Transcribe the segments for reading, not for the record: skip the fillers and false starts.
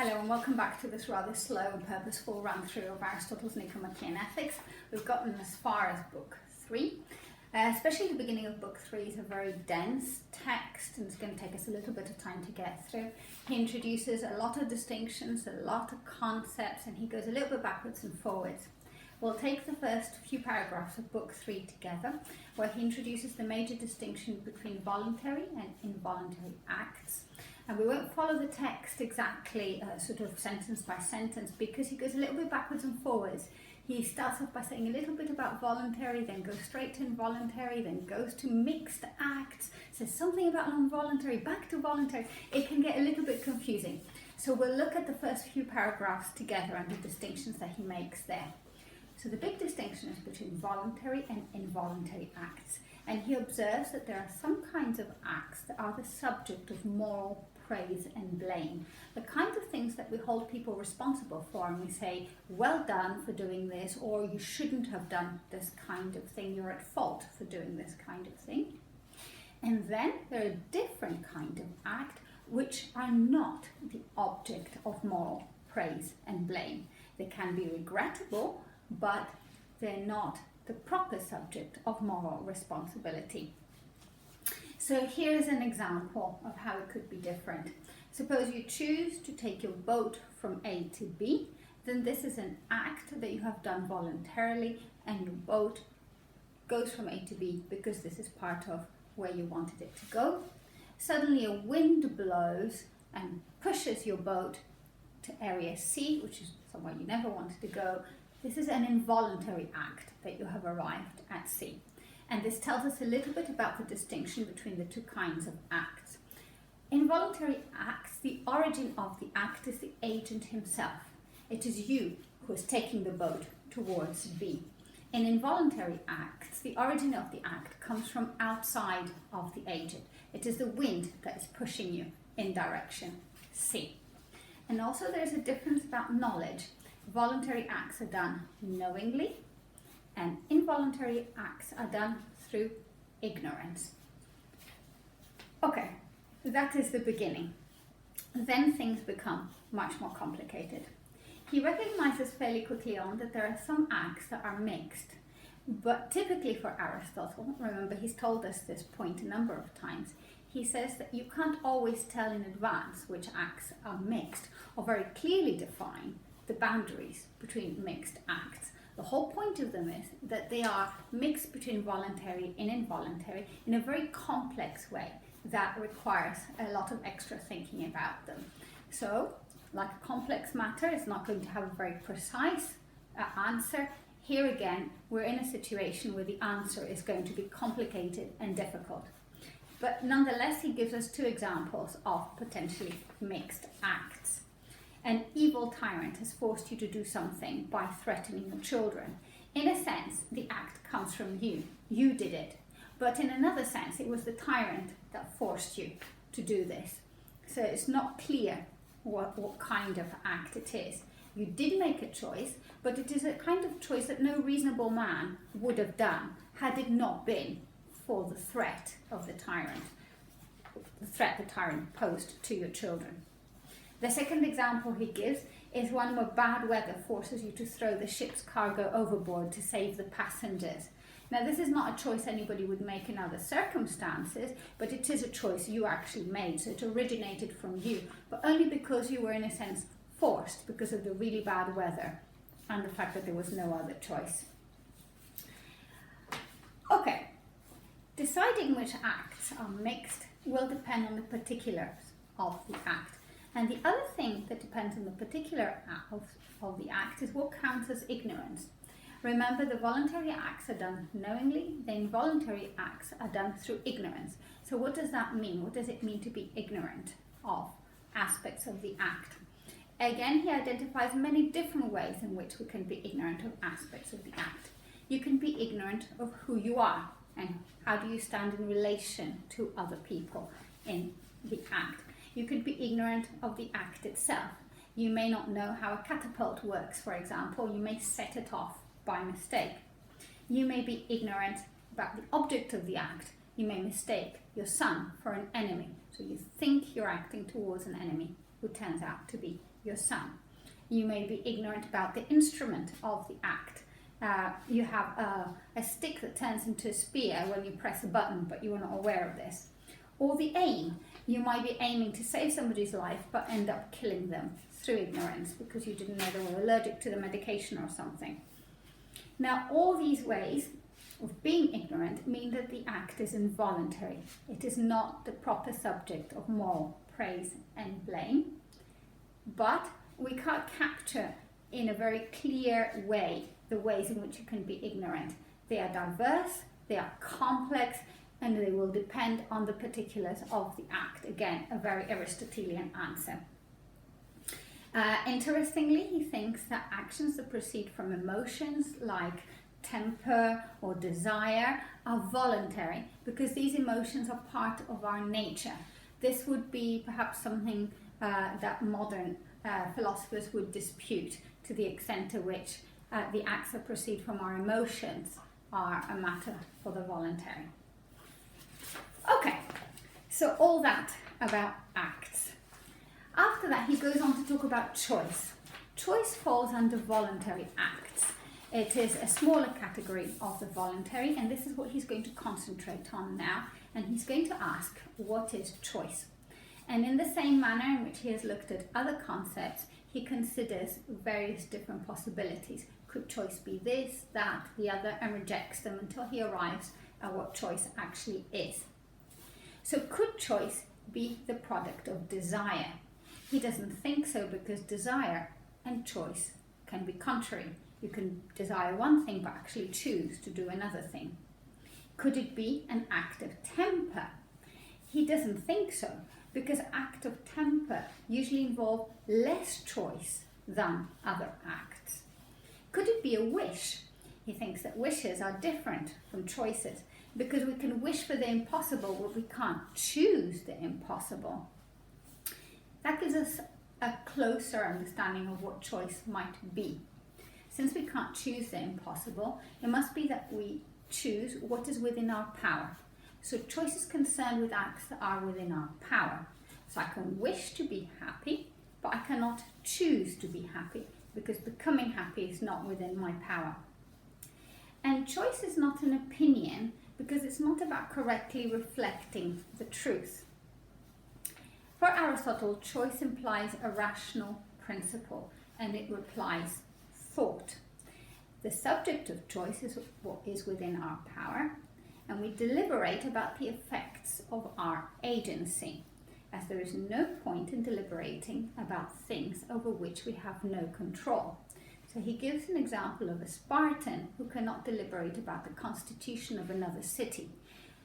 Hello and welcome back to this rather slow and purposeful run through of Aristotle's Nicomachean Ethics. We've gotten as far as Book 3. Especially the beginning of Book 3 is a very dense text and it's going to take us a little bit of time to get through. He introduces a lot of distinctions, a lot of concepts, and he goes a little bit backwards and forwards. We'll take the first few paragraphs of Book 3 together, where he introduces the major distinction between voluntary and involuntary acts. And we won't follow the text exactly sort of sentence by sentence because he goes a little bit backwards and forwards. He starts off by saying a little bit about voluntary, then goes straight to involuntary, then goes to mixed acts, says something about non-voluntary, back to voluntary. It can get a little bit confusing. So we'll look at the first few paragraphs together and the distinctions that he makes there. So the big distinction is between voluntary and involuntary acts. And he observes that there are some kinds of acts that are the subject of moral praise and blame. The kind of things that we hold people responsible for, and we say, well done for doing this, or you shouldn't have done this kind of thing, you're at fault for doing this kind of thing. And then there are a different kind of act which are not the object of moral praise and blame. They can be regrettable, but they're not the proper subject of moral responsibility. So here's an example of how it could be different. Suppose you choose to take your boat from A to B, then this is an act that you have done voluntarily, and your boat goes from A to B because this is part of where you wanted it to go. Suddenly a wind blows and pushes your boat to area C, which is somewhere you never wanted to go. This is an involuntary act that you have arrived at C. And this tells us a little bit about the distinction between the two kinds of acts. Involuntary acts, the origin of the act is the agent himself. It is you who is taking the boat towards B. In involuntary acts, the origin of the act comes from outside of the agent. It is the wind that is pushing you in direction C. And also there's a difference about knowledge. Voluntary acts are done knowingly, and involuntary acts are done through ignorance. Okay, that is the beginning. Then things become much more complicated. He recognizes fairly quickly on that there are some acts that are mixed, but typically for Aristotle, remember he's told us this point a number of times, he says that you can't always tell in advance which acts are mixed or very clearly define the boundaries between mixed acts. The whole point of them is that they are mixed between voluntary and involuntary in a very complex way that requires a lot of extra thinking about them. So, like a complex matter, it's not going to have a very precise answer. Here again, we're in a situation where the answer is going to be complicated and difficult. But nonetheless, he gives us two examples of potentially mixed acts. An evil tyrant has forced you to do something by threatening your children. In a sense, the act comes from you. You did it. But in another sense, it was the tyrant that forced you to do this. So it's not clear what kind of act it is. You did make a choice, but it is a kind of choice that no reasonable man would have done had it not been for the threat of the tyrant posed to your children. The second example he gives is one where bad weather forces you to throw the ship's cargo overboard to save the passengers. Now, this is not a choice anybody would make in other circumstances, but it is a choice you actually made. So it originated from you, but only because you were, in a sense, forced because of the really bad weather and the fact that there was no other choice. Okay, deciding which acts are mixed will depend on the particulars of the act. And the other thing that depends on the particular of the act is what counts as ignorance. Remember, the voluntary acts are done knowingly, the involuntary acts are done through ignorance. So what does that mean? What does it mean to be ignorant of aspects of the act? Again, he identifies many different ways in which we can be ignorant of aspects of the act. You can be ignorant of who you are and how do you stand in relation to other people in the act. You could be ignorant of the act itself. You may not know how a catapult works, for example. You may set it off by mistake. You may be ignorant about the object of the act. You may mistake your son for an enemy. So you think you're acting towards an enemy. who turns out to be your son. You may be ignorant about the instrument of the act. You have a stick that turns into a spear when you press a button, but you are not aware of this. Or the aim. You might be aiming to save somebody's life, but end up killing them through ignorance because you didn't know they were allergic to the medication or something. Now, all these ways of being ignorant mean that the act is involuntary. It is not the proper subject of moral praise and blame, but we can't capture in a very clear way the ways in which you can be ignorant. They are diverse, they are complex, and they will depend on the particulars of the act. Again, a very Aristotelian answer. Interestingly, he thinks that actions that proceed from emotions like temper or desire are voluntary because these emotions are part of our nature. This would be perhaps something that modern philosophers would dispute, to the extent to which the acts that proceed from our emotions are a matter for the voluntary. Okay, so all that about acts. After that, he goes on to talk about choice. Choice falls under voluntary acts. It is a smaller category of the voluntary, and this is what he's going to concentrate on now. And he's going to ask, what is choice? And in the same manner in which he has looked at other concepts, he considers various different possibilities. Could choice be this, that, the other, and rejects them until he arrives at what choice actually is. So could choice be the product of desire? He doesn't think so, because desire and choice can be contrary. You can desire one thing but actually choose to do another thing. Could it be an act of temper? He doesn't think so, because acts of temper usually involve less choice than other acts. Could it be a wish? He thinks that wishes are different from choices, because we can wish for the impossible, but we can't choose the impossible. That gives us a closer understanding of what choice might be. Since we can't choose the impossible, it must be that we choose what is within our power. So choice is concerned with acts that are within our power. So I can wish to be happy, but I cannot choose to be happy, because becoming happy is not within my power. And choice is not an opinion, because it's not about correctly reflecting the truth. For Aristotle, choice implies a rational principle, and it implies thought. The subject of choice is what is within our power, and we deliberate about the effects of our agency, as there is no point in deliberating about things over which we have no control. So he gives an example of a Spartan who cannot deliberate about the constitution of another city.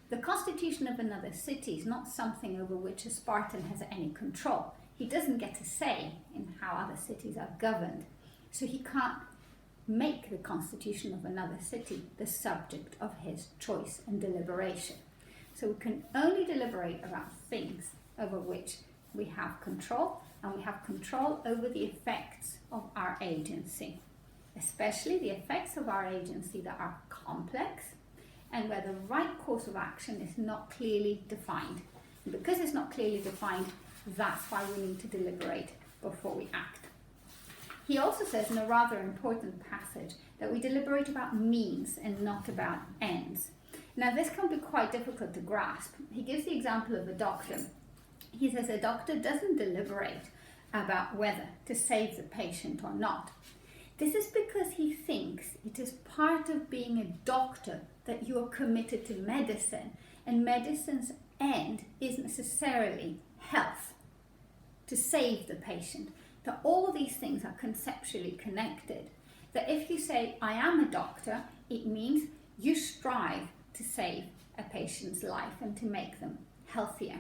The constitution of another city is not something over which a Spartan has any control. He doesn't get a say in how other cities are governed. So he can't make the constitution of another city the subject of his choice and deliberation. So we can only deliberate about things over which we have control, and we have control over the effects of our agency, especially the effects of our agency that are complex and where the right course of action is not clearly defined. And because it's not clearly defined, that's why we need to deliberate before we act. He also says in a rather important passage that we deliberate about means and not about ends. Now this can be quite difficult to grasp. He gives the example of a doctor. He says a doctor doesn't deliberate about whether to save the patient or not. This is because he thinks it is part of being a doctor that you are committed to medicine, and medicine's end is necessarily health, to save the patient. That all these things are conceptually connected. That if you say, I am a doctor, it means you strive to save a patient's life and to make them healthier.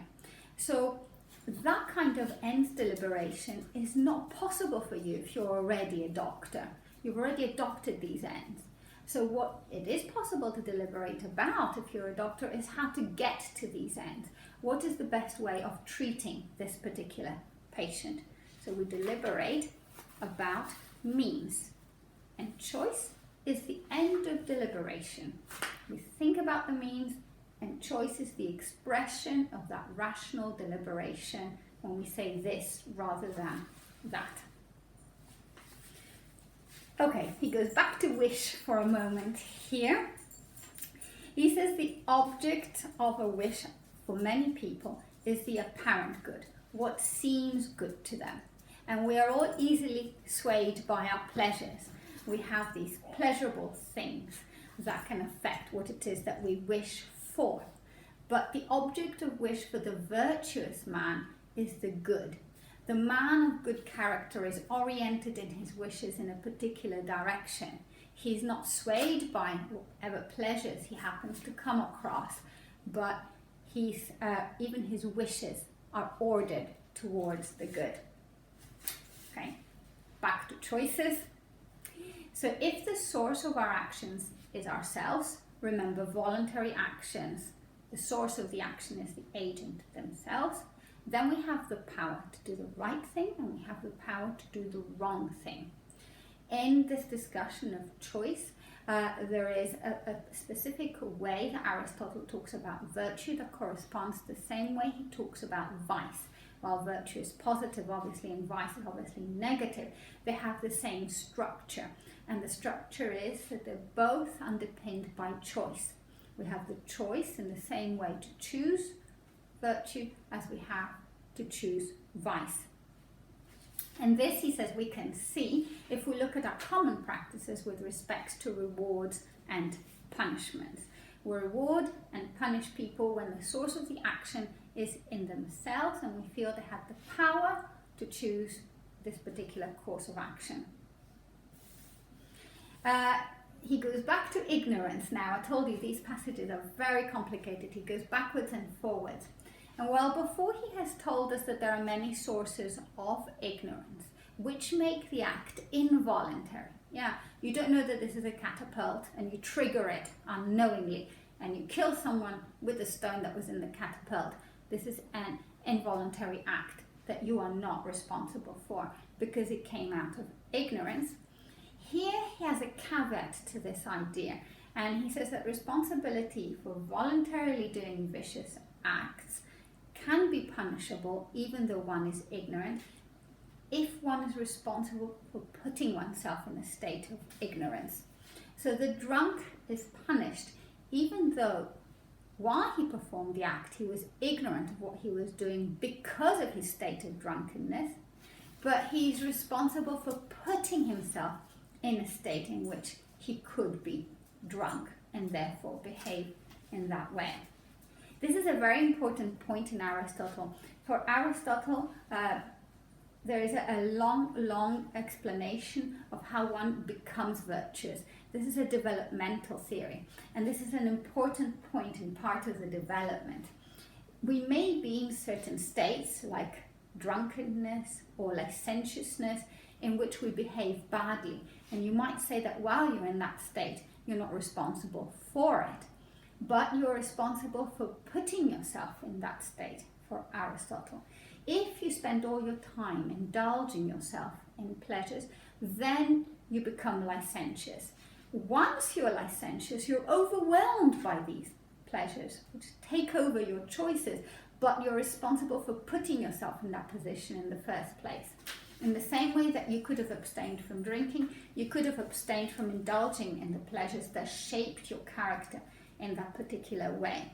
So that kind of ends deliberation is not possible for you if you're already a doctor. You've already adopted these ends. So what it is possible to deliberate about if you're a doctor is how to get to these ends. What is the best way of treating this particular patient? So we deliberate about means. And choice is the end of deliberation. We think about the means, and choice is the expression of that rational deliberation when we say this rather than that. Okay, he goes back to wish for a moment here. He says the object of a wish for many people is the apparent good, what seems good to them. And we are all easily swayed by our pleasures. We have these pleasurable things that can affect what it is that we wish for. But the object of wish for the virtuous man is the good. The man of good character is oriented in his wishes in a particular direction. He's not swayed by whatever pleasures he happens to come across, but even his wishes are ordered towards the good. Okay, back to choices. So if the source of our actions is ourselves, remember voluntary actions, the source of the action is the agent themselves, then we have the power to do the right thing and we have the power to do the wrong thing. In this discussion of choice, there is a specific way that Aristotle talks about virtue that corresponds to the same way he talks about vice. While virtue is positive, obviously, and vice is obviously negative, they have the same structure. And the structure is that they're both underpinned by choice. We have the choice in the same way to choose virtue as we have to choose vice. And this, he says, we can see if we look at our common practices with respect to rewards and punishments. We reward and punish people when the source of the action is in themselves and we feel they have the power to choose this particular course of action. He goes back to ignorance now. I told you these passages are very complicated. He goes backwards and forwards. And well, before he has told us that there are many sources of ignorance which make the act involuntary. Yeah, you don't know that this is a catapult and you trigger it unknowingly and you kill someone with the stone that was in the catapult. This is an involuntary act that you are not responsible for because it came out of ignorance. Here he has a caveat to this idea, and he says that responsibility for voluntarily doing vicious acts can be punishable even though one is ignorant if one is responsible for putting oneself in a state of ignorance. So the drunk is punished even though while he performed the act he was ignorant of what he was doing because of his state of drunkenness, but he's responsible for putting himself in a state in which he could be drunk and therefore behave in that way. This is a very important point in Aristotle. For Aristotle, there is a long explanation of how one becomes virtuous. This is a developmental theory, and this is an important point in part of the development. We may be in certain states, like drunkenness or licentiousness, in which we behave badly. And you might say that while you're in that state, you're not responsible for it, but you're responsible for putting yourself in that state, for Aristotle. If you spend all your time indulging yourself in pleasures, then you become licentious. Once you're licentious, you're overwhelmed by these pleasures, which take over your choices, but you're responsible for putting yourself in that position in the first place. In the same way that you could have abstained from drinking, you could have abstained from indulging in the pleasures that shaped your character in that particular way.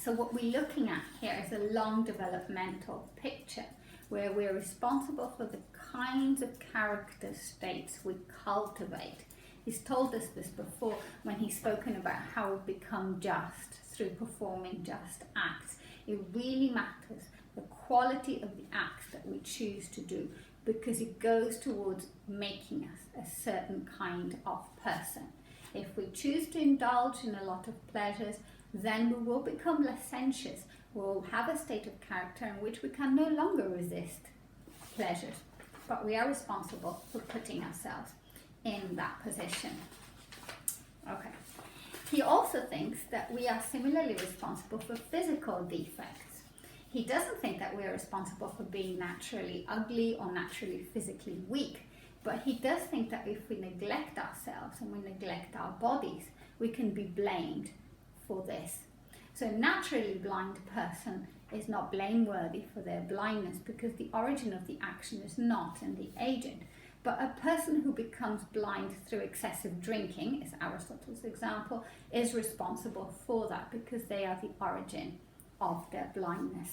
So what we're looking at here is a long developmental picture where we're responsible for the kinds of character states we cultivate. He's told us this before when he's spoken about how we become just through performing just acts. It really matters the quality of the acts that we choose to do, because it goes towards making us a certain kind of person. If we choose to indulge in a lot of pleasures, then we will become licentious. We'll have a state of character in which we can no longer resist pleasures, but we are responsible for putting ourselves in that position. Okay. He also thinks that we are similarly responsible for physical defects. He doesn't think that we are responsible for being naturally ugly or naturally physically weak, but he does think that if we neglect ourselves and we neglect our bodies, we can be blamed for this. So a naturally blind person is not blameworthy for their blindness because the origin of the action is not in the agent. But a person who becomes blind through excessive drinking, is Aristotle's example, is responsible for that because they are the origin of their blindness.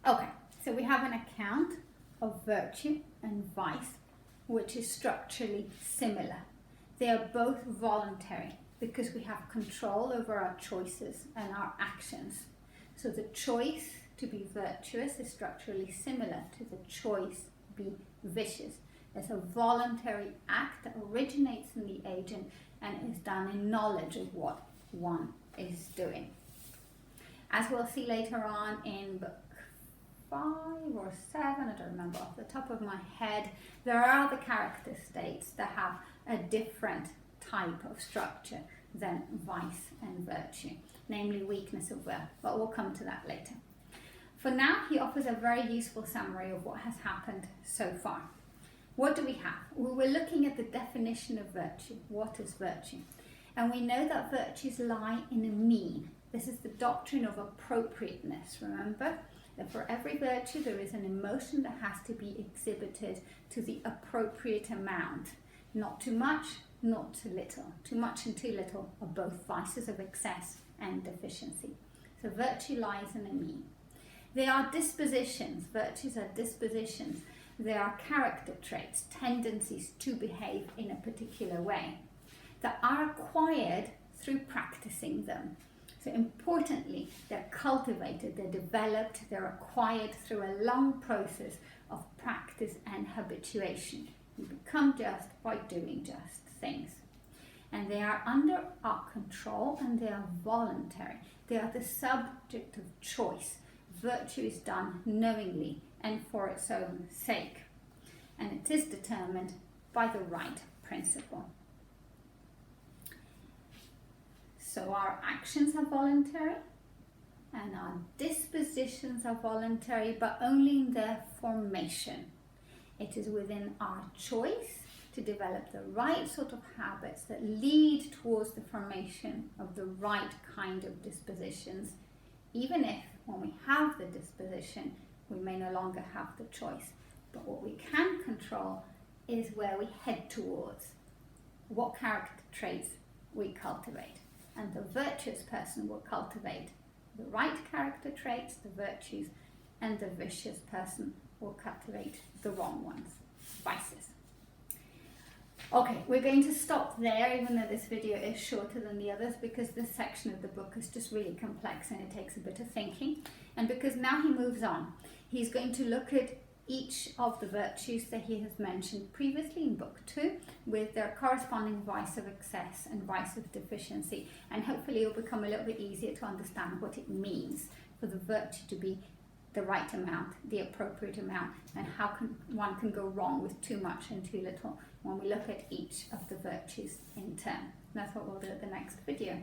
Okay, so we have an account of virtue and vice, which is structurally similar. They are both voluntary because we have control over our choices and our actions. So the choice to be virtuous is structurally similar to the choice to be vicious. It's a voluntary act that originates in the agent and is done in knowledge of what one is doing. As we'll see later on in book 5 or 7, I don't remember off the top of my head, there are other character states that have a different type of structure than vice and virtue, namely weakness of will, but we'll come to that later. For now, he offers a very useful summary of what has happened so far. What do we have? Well, we're looking at the definition of virtue. What is virtue? And we know that virtues lie in a mean. This is the doctrine of appropriateness, remember? That for every virtue there is an emotion that has to be exhibited to the appropriate amount. Not too much, not too little. Too much and too little are both vices of excess and deficiency. So virtue lies in a mean. They are dispositions. Virtues are dispositions. They are character traits, tendencies to behave in a particular way that are acquired through practicing them. So importantly, they're cultivated, they're developed, they're acquired through a long process of practice and habituation. You become just by doing just things. And they are under our control and they are voluntary. They are the subject of choice. Virtue is done knowingly and for its own sake. And it is determined by the right principle. So our actions are voluntary and our dispositions are voluntary, but only in their formation. It is within our choice to develop the right sort of habits that lead towards the formation of the right kind of dispositions, even if when we have the disposition, we may no longer have the choice. But what we can control is where we head towards, what character traits we cultivate. And the virtuous person will cultivate the right character traits, the virtues, and the vicious person will cultivate the wrong ones, vices. Okay, we're going to stop there, even though this video is shorter than the others, because this section of the book is just really complex and it takes a bit of thinking. And because now he moves on, he's going to look at each of the virtues that he has mentioned previously in book 2 with their corresponding vice of excess and vice of deficiency, and hopefully it will become a little bit easier to understand what it means for the virtue to be the right amount, the appropriate amount, and how one can go wrong with too much and too little when we look at each of the virtues in turn. That's what we'll do at the next video.